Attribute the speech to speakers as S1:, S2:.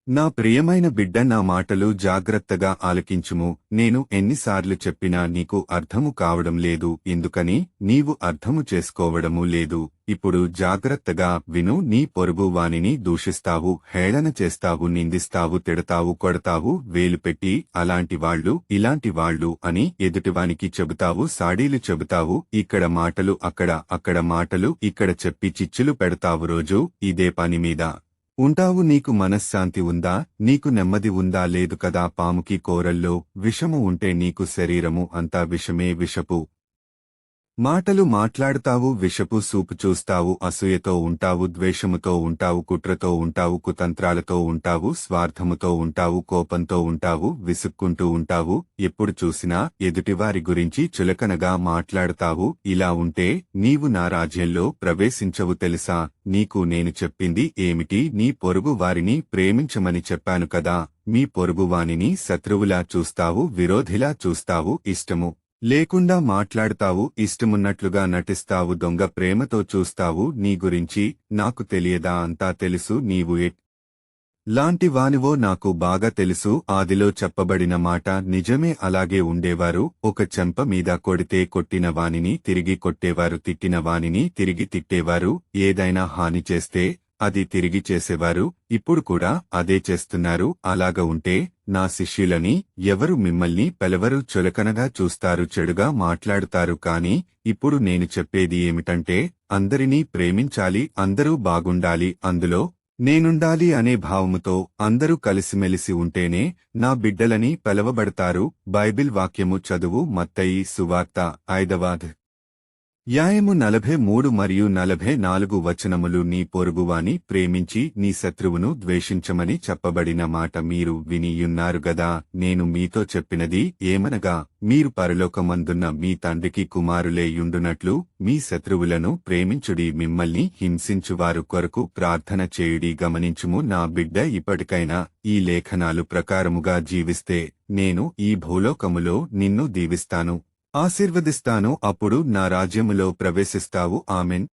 S1: నా ప్రియమైన బిడ్డ, నా మాటలు జాగ్రత్తగా ఆలకించుము. నేను ఎన్నిసార్లు చెప్పినా నీకు అర్థము కావడం లేదు, ఎందుకని నీవు అర్థము చేసుకోవడము లేదు. ఇప్పుడు జాగ్రత్తగా విను. నీ పొరుగు వానిని దూషిస్తావు, హేళన చేస్తావు, నిందిస్తావు, తిడతావు, కొడతావు, వేలు పెట్టి అలాంటి వాళ్ళు ఇలాంటి వాళ్ళు అని ఎదుటివానికి చెబుతావు, సాడీలు చెబుతావు. ఇక్కడ మాటలు అక్కడ మాటలు ఇక్కడ చెప్పి చిచ్చులు పెడతావు. రోజూ ఇదే పని మీద ఉంటావు. నీకు మనశ్శాంతి ఉందా? నీకు నెమ్మది ఉందా? లేదు కదా. పాముకి కోరల్లో విషము ఉంటే నీకు శరీరము అంతా విషమే. విషపు మాటలు మాట్లాడుతావు, విషపు సూపు చూస్తావు, అసూయతో ఉంటావు, ద్వేషముతో ఉంటావు, కుట్రతో ఉంటావు, కుతంత్రాలతో ఉంటావు, స్వార్థముతో ఉంటావు, కోపంతో ఉంటావు, విసుక్కుంటూ ఉంటావు. ఎప్పుడు చూసినా ఎదుటివారి గురించి చులకనగా మాట్లాడుతావు. ఇలా ఉంటే నీవు నా రాజ్యంలో ప్రవేశించవు తెలుసా? నీకు నేను చెప్పింది ఏమిటి? నీ పొరుగు వారిని ప్రేమించమని చెప్పాను కదా. మీ పొరుగువానిని శత్రువులా చూస్తావు, విరోధిలా చూస్తావు, ఇష్టము లేకుండా మాట్లాడుతావు, ఇష్టమున్నట్లుగా నటిస్తావు, దొంగ ప్రేమతో చూస్తావు. నీ గురించి నాకు తెలియదా? అంతా తెలుసు. నీవు లాంటి వానివో నాకు బాగా తెలుసు. ఆదిలో చెప్పబడిన మాట నిజమే. అలాగే ఉండేవారు. ఒక చెంప మీద కొడితే కొట్టిన వానిని తిరిగి కొట్టేవారు, తిట్టిన వానిని తిరిగి తిట్టేవారు, ఏదైనా హాని చేస్తే అది తిరిగి చేసేవారు. ఇప్పుడు కూడా అదే చేస్తున్నారు. అలాగ ఉంటే నా శిష్యులని ఎవరు మిమ్మల్ని పెలవరు, చులకనగా చూస్తారు, చెడుగా మాట్లాడుతారు. కాని ఇప్పుడు నేను చెప్పేది ఏమిటంటే అందరినీ ప్రేమించాలి, అందరూ బాగుండాలి, అందులో నేనుండాలి అనే భావముతో అందరూ కలిసిమెలిసి ఉంటేనే నా బిడ్డలని పిలవబడతారు. బైబిల్ వాక్యము చదువు. మత్తయి సువార్త 5వ అధ్యాయము 43 మరియు 44 వచనములు. నీ పొరుగువాని ప్రేమించి నీ శత్రువును ద్వేషించమని చెప్పబడిన మాట మీరు వినియున్నారు గదా. నేను మీతో చెప్పినది ఏమనగా, మీరు పరలోకమందున్న మీ తండ్రికి కుమారులే యుండునట్లు మీ శత్రువులను ప్రేమించుడి, మిమ్మల్ని హింసించువారు కొరకు ప్రార్థన చేయుడి. గమనించుము నా బిడ్డ, ఇప్పటికైనా ఈ లేఖనాలు ప్రకారముగా జీవిస్తే నేను ఈ భూలోకములో నిన్ను దీవిస్తాను, ఆశీర్వదిస్తాను. అప్పుడు నా రాజ్యములో ప్రవేశిస్తావు. ఆమెన్.